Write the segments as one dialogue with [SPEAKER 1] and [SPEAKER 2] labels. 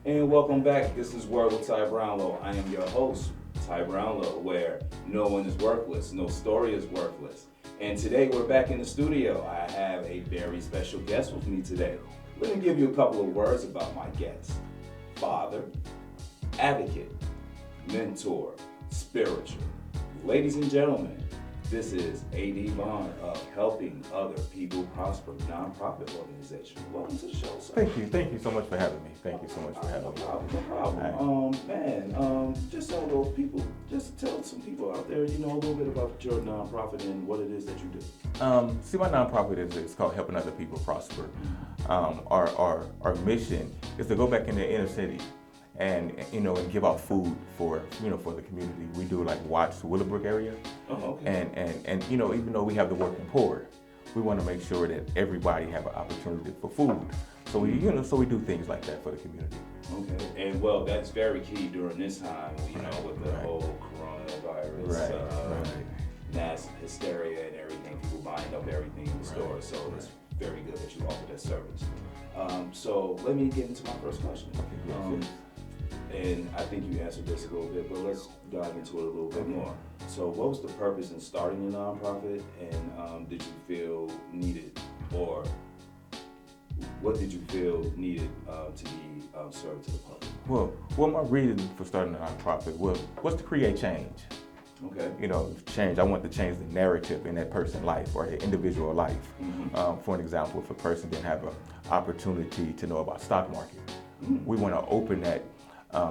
[SPEAKER 1] And welcome back. This is Word with Ty Brownlow. I am your host, Ty Brownlow, where no one is worthless, no story is worthless. And today we're back in the studio. I have a very special guest with me today. Let me give you a couple of words about my guest. Father, advocate, mentor, spiritual. Ladies and gentlemen, this is D Vaughn of Helping Other People Prosper nonprofit organization. Welcome to the show, sir.
[SPEAKER 2] Thank you so much for having me. Thank you so much for having me.
[SPEAKER 1] No problem. Just tell those people, just tell some people out there, a little bit about your nonprofit and what it is that you do.
[SPEAKER 2] See, my nonprofit is called Helping Other People Prosper. Our mission is to go back in the inner city and give out food for the community. We do like Watts, Willowbrook area.
[SPEAKER 1] Oh, okay.
[SPEAKER 2] And even though we have the working poor, we want to make sure that everybody have an opportunity for food. So we do things like that for the community.
[SPEAKER 1] Okay. And well, that's very key during this time, with the whole coronavirus, mass hysteria and everything, people buying up everything in the store. So it's very good that you offer that service. So let me get into my first question. And I think you answered this a little bit, but let's dive into it a little bit more. So what was the purpose in starting your nonprofit, and did you feel needed, or what did you feel needed to be served to the public?
[SPEAKER 2] Well, my reason for starting a nonprofit was to create change.
[SPEAKER 1] Okay.
[SPEAKER 2] Change. I want to change the narrative in that person's life or the individual life. Mm-hmm. For an example, if a person didn't have an opportunity to know about stock market, we want to open that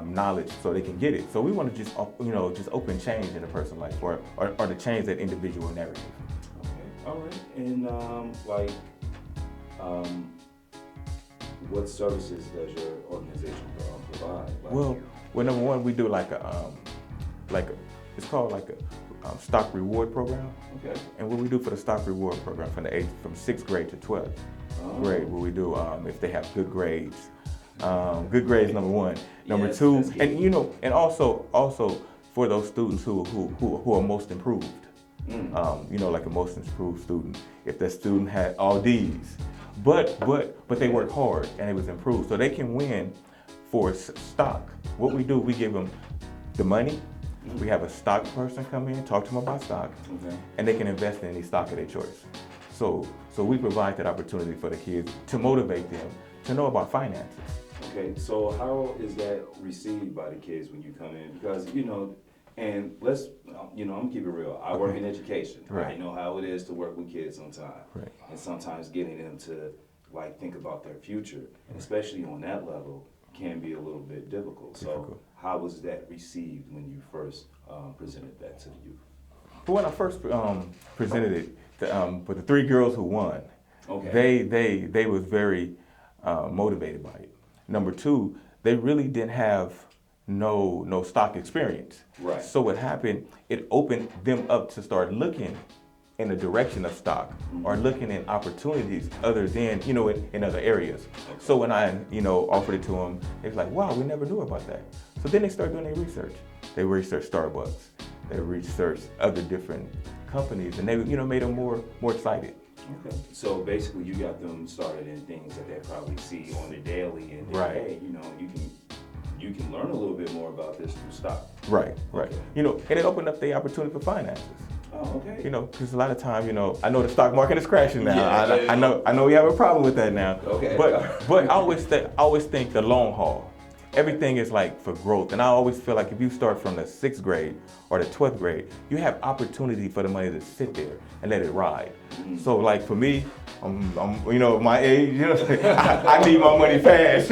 [SPEAKER 2] knowledge so they can get it. So we want to just open change in a person's life, or to change that individual narrative.
[SPEAKER 1] Okay, all right. And what services does your organization provide?
[SPEAKER 2] Well, number one, we do it's called a stock reward program.
[SPEAKER 1] Okay.
[SPEAKER 2] And what we do for the stock reward program from 6th grade to 12th grade, what we do if they have good grades. Good grades, number one. Number two, and also for those students who are most improved. Like a most improved student. If that student had all D's, but they worked hard and it was improved, so they can win for stock. What we do, we give them the money. We have a stock person come in, talk to them about stock, and they can invest in any stock of their choice. So we provide that opportunity for the kids to motivate them to know about finances.
[SPEAKER 1] Okay, so how is that received by the kids when you come in? Because, and let's, I'm gonna keep it real. I work in education.
[SPEAKER 2] Right.
[SPEAKER 1] I know how it is to work with kids sometimes.
[SPEAKER 2] Right.
[SPEAKER 1] And sometimes getting them to think about their future, and especially on that level, can be a little bit difficult. So how was that received when you first presented that to the youth?
[SPEAKER 2] But when I first presented it with the 3 girls who won, they was very motivated by it. Number 2, they really didn't have no stock experience.
[SPEAKER 1] Right.
[SPEAKER 2] So what happened, it opened them up to start looking in the direction of stock, or looking at opportunities other than, in other areas. Okay. So when I, offered it to them, they was like, wow, we never knew about that. So then they started doing their research. They researched Starbucks. They researched other different companies, and they, made them more excited.
[SPEAKER 1] Okay. So basically, you got them started in things that they probably see on the daily, and then, hey, you can learn a little bit more about this through stock.
[SPEAKER 2] Right. Okay. And it opened up the opportunity for finances.
[SPEAKER 1] Oh, okay.
[SPEAKER 2] Because a lot of times, I know the stock market is crashing now.
[SPEAKER 1] Yeah,
[SPEAKER 2] I know we have a problem with that now.
[SPEAKER 1] Okay.
[SPEAKER 2] But I always think the long haul. Everything is like for growth, and I always feel like if you start from the 6th grade or the 12th grade, you have opportunity for the money to sit there and let it ride. So like for me, I'm my age, I need my money fast.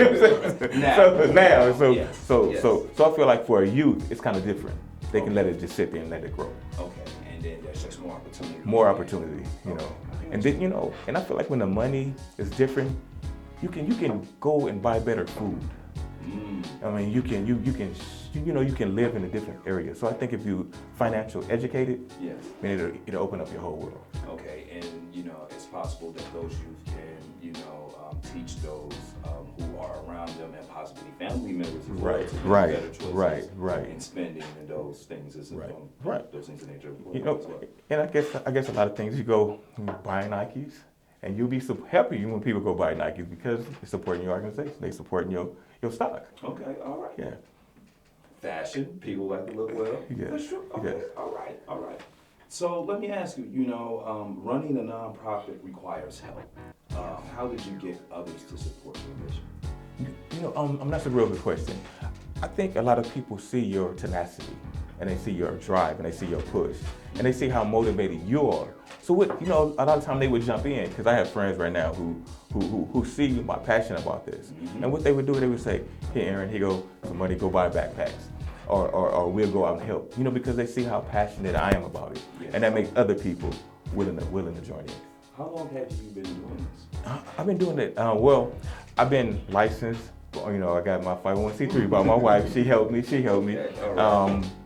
[SPEAKER 2] So I feel like for a youth, it's kind of different. They can let it just sit there and let it grow.
[SPEAKER 1] Okay, and then there's just more opportunity.
[SPEAKER 2] More opportunity, and then and I feel like when the money is different, you can go and buy better food. I mean, you can live in a different area. So I think if you financial educated, then it'll open up your whole world.
[SPEAKER 1] Okay, and it's possible that those youth can teach those who are around them and possibly family members as well to make better choices in spending and those things as those things in nature.
[SPEAKER 2] And I guess a lot of things you go buy Nikes. And you'll be so happy when people go buy Nikes because they're supporting your organization. They're supporting stock.
[SPEAKER 1] Okay, all right.
[SPEAKER 2] Yeah.
[SPEAKER 1] Fashion, people like to look well.
[SPEAKER 2] Yes.
[SPEAKER 1] That's true. Okay,
[SPEAKER 2] Yes.
[SPEAKER 1] all right. So let me ask you, running a nonprofit requires help. How did you get others to support your mission?
[SPEAKER 2] That's a real good question. I think a lot of people see your tenacity, and they see your drive, and they see your push, and they see how motivated you are. So a lot of time they would jump in, because I have friends right now who see my passion about this. Mm-hmm. And what they would do, they would say, "Hey, Aaron, here go some money, go buy backpacks." Or we'll go out and help, because they see how passionate I am about it. Yes. And that makes other people willing to join in.
[SPEAKER 1] How long have you been doing this?
[SPEAKER 2] I've been doing it, I've been licensed. I got my 501c3 by my wife. She helped me.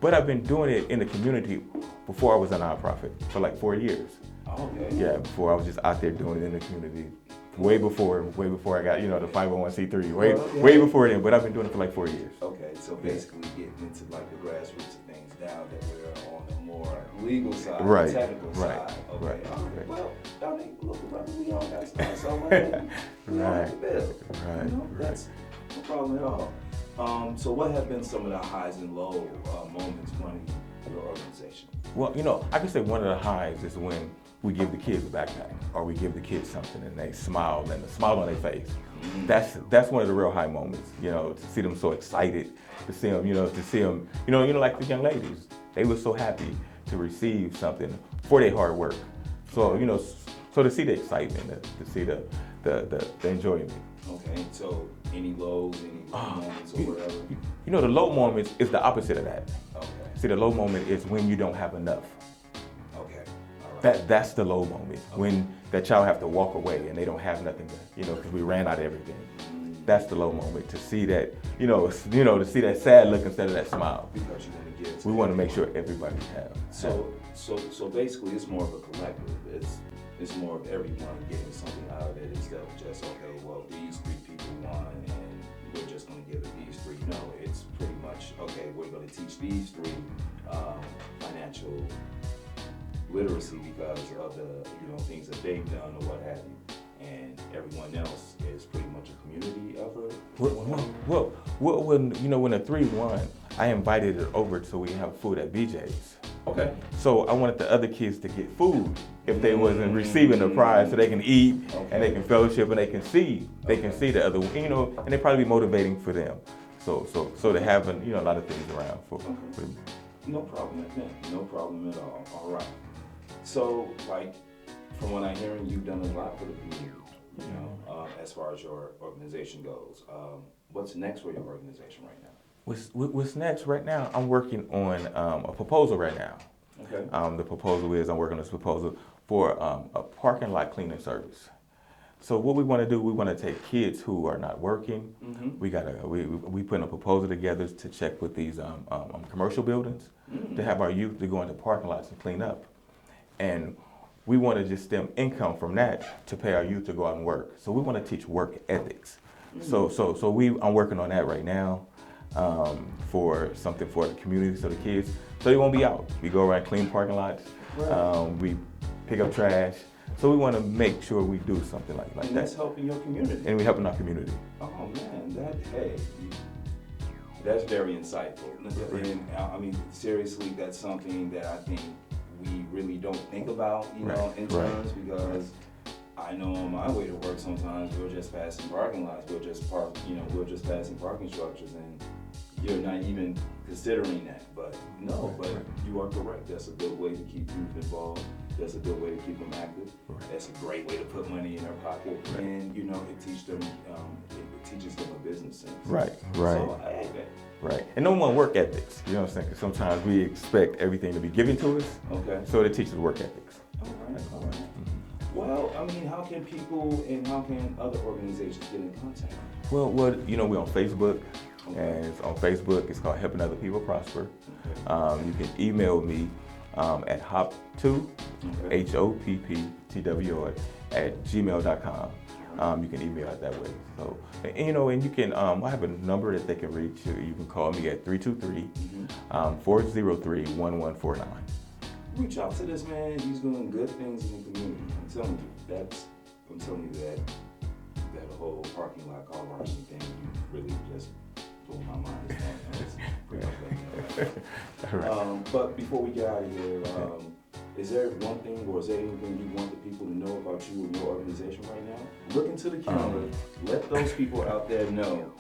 [SPEAKER 2] But I've been doing it in the community before I was a nonprofit for like 4 years.
[SPEAKER 1] Okay.
[SPEAKER 2] Yeah, before I was just out there doing it in the community. Way before I got, the 501c3, way before then, but I've been doing it for like 4 years.
[SPEAKER 1] Okay, so basically getting into like the grassroots of things now that we're on the more legal side,
[SPEAKER 2] right,
[SPEAKER 1] technical
[SPEAKER 2] right,
[SPEAKER 1] side. Okay,
[SPEAKER 2] right,
[SPEAKER 1] all right.
[SPEAKER 2] right.
[SPEAKER 1] Well, I mean, look, brother, we all got stuff, so we all have to build.
[SPEAKER 2] Right.
[SPEAKER 1] That's no problem at all. So what have been some of the highs and low moments running your organization?
[SPEAKER 2] Well, I can say one of the highs is when we give the kids a backpack, or we give the kids something and they smile, and the smile on their face. Mm-hmm. That's one of the real high moments, to see them so excited, to see them, like the young ladies, they were so happy to receive something for their hard work. So, so to see the excitement, to see the enjoyment.
[SPEAKER 1] Okay, so any lows, any moments or whatever?
[SPEAKER 2] The low moments is the opposite of that.
[SPEAKER 1] Okay.
[SPEAKER 2] See, the low moment is when you don't have enough.
[SPEAKER 1] Okay. All right.
[SPEAKER 2] That's the low moment, when that child have to walk away and they don't have nothing to, because we ran out of everything. That's the low moment, to see that, to see that sad look instead of that smile.
[SPEAKER 1] Because you want to give.
[SPEAKER 2] We want to make sure everybody have.
[SPEAKER 1] So basically, it's more of a collective. It's more of everyone getting something out of it instead of just, okay, well, these 3 people won and we're just going to give it these 3. No, it's pretty much, okay, we're going to teach these 3 financial literacy because of the things that they've done or what have you, and everyone else is pretty much a community effort.
[SPEAKER 2] Well, when the 3 won, I invited it over so we have food at BJ's.
[SPEAKER 1] Okay.
[SPEAKER 2] So I wanted the other kids to get food if they wasn't receiving the prize, so they can eat and they can fellowship and they can see the other, and they probably be motivating for them. So to having a lot of things around for them.
[SPEAKER 1] No problem, no problem at all. All right. So, like, from what I'm hearing, you've done a lot for the community, as far as your organization goes. What's next for your organization right now?
[SPEAKER 2] What's next right now? I'm working on a proposal right now.
[SPEAKER 1] Okay.
[SPEAKER 2] The proposal is I'm working on this proposal for a parking lot cleaning service. So what we want to do, we want to take kids who are not working. Mm-hmm. We put a proposal together to check with these commercial buildings to have our youth to go into parking lots and clean up. And we want to just stem income from that to pay our youth to go out and work. So we want to teach work ethics. Mm-hmm. I'm working on that right now for something for the community, so the kids, so they won't be out. We go around, clean parking lots, we pick up trash. So we want to make sure we do something like that.
[SPEAKER 1] And that's helping your community.
[SPEAKER 2] And we're helping our community.
[SPEAKER 1] Oh man, that's very insightful. And I mean, seriously, that's something that I think we really don't think about, interns, because I know on my way to work sometimes we're just passing parking lots, we're just passing parking structures, and you're not even considering that. But you are correct. That's a good way to keep youth involved. That's a good way to keep them active. That's a great way to put money in their pocket, and it teaches them a business sense.
[SPEAKER 2] Right.
[SPEAKER 1] So I like that.
[SPEAKER 2] Right. And no one work ethics. You know what I'm saying? 'Cause sometimes we expect everything to be given to us.
[SPEAKER 1] Okay.
[SPEAKER 2] So it teaches work ethics.
[SPEAKER 1] All right. Mm-hmm. Well, I mean, how can people and how can other organizations get in contact?
[SPEAKER 2] Well, we're on Facebook. And on Facebook, it's called Helping Other People Prosper. Okay. You can email me at hop2, HOPPTWO @gmail.com. You can email it that way. So, and you can, I have a number that they can reach. You can call me at 323-403-1149.
[SPEAKER 1] Reach out to this man. He's doing good things in the community. I'm telling you that the whole parking lot call or anything. You really just blew my mind this morning. I was pretty much letting you know that. But before we get out of here, is there one thing or is there anything you want the people to know about you and your organization right now? Look into the camera. Let those people out there know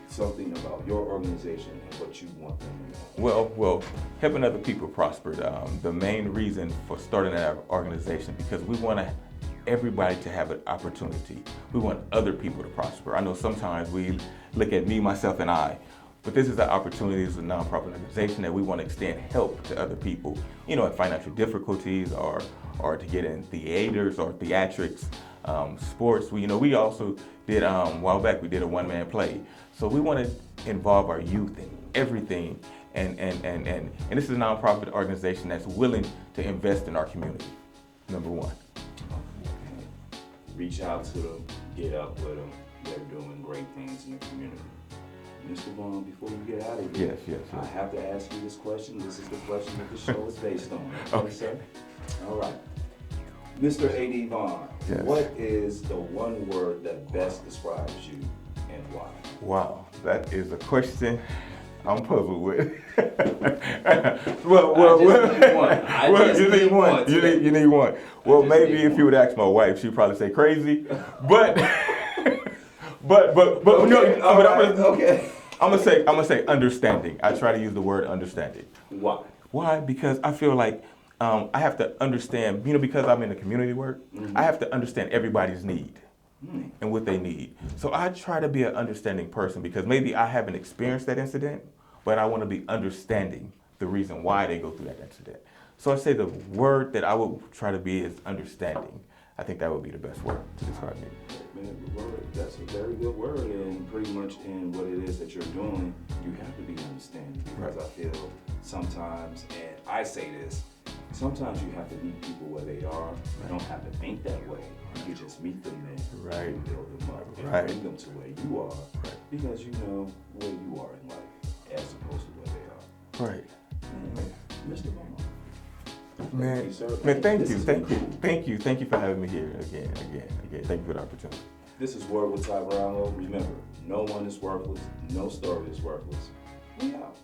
[SPEAKER 1] something about your organization and what you want them to know.
[SPEAKER 2] Well, helping other people prosper. The main reason for starting our organization, because we want everybody to have an opportunity. We want other people to prosper. I know sometimes we look at me, myself, and I, but this is an opportunity as a nonprofit organization that we want to extend help to other people, in financial difficulties or to get in theaters or theatrics, sports. We also did, a while back, we did a one-man play. So we want to involve our youth in everything, and this is a nonprofit organization that's willing to invest in our community, number one.
[SPEAKER 1] Reach out to them, get up with them. They're doing great things in the community. Mr. Vaughn, before you get out of here,
[SPEAKER 2] yes.
[SPEAKER 1] I have to ask you this question. This is the question that the show is based on. Okay, sir? All right. Mr. A.D. Vaughn,
[SPEAKER 2] yes.
[SPEAKER 1] What is the one word that best describes you and why?
[SPEAKER 2] Wow, that is a question I'm puzzled with. You need one. Well, maybe if you would ask my wife, she'd probably say crazy. But
[SPEAKER 1] Okay.
[SPEAKER 2] I'm gonna say understanding. I try to use the word understanding.
[SPEAKER 1] Why?
[SPEAKER 2] Why? Because I feel like I have to understand. Because I'm in the community work, I have to understand everybody's need and what they need. So I try to be an understanding person because maybe I haven't experienced that incident, but I want to be understanding the reason why they go through that incident. So I say the word that I would try to be is understanding. I think that would be the best word to describe me.
[SPEAKER 1] That's a very good word, and pretty much in what it is that you're doing, you have to be understanding because I feel sometimes, and I say this, sometimes you have to meet people where they are. You don't have to think that way. You just meet them there and build them up and bring them to where you are because you know where you are in life as opposed to where they are.
[SPEAKER 2] Right.
[SPEAKER 1] Mr. Vaughn.
[SPEAKER 2] Man, thank you for having me here again. Thank you for the opportunity.
[SPEAKER 1] This is Word with Brownlow. Remember, no one is worthless, no story is worthless. We out.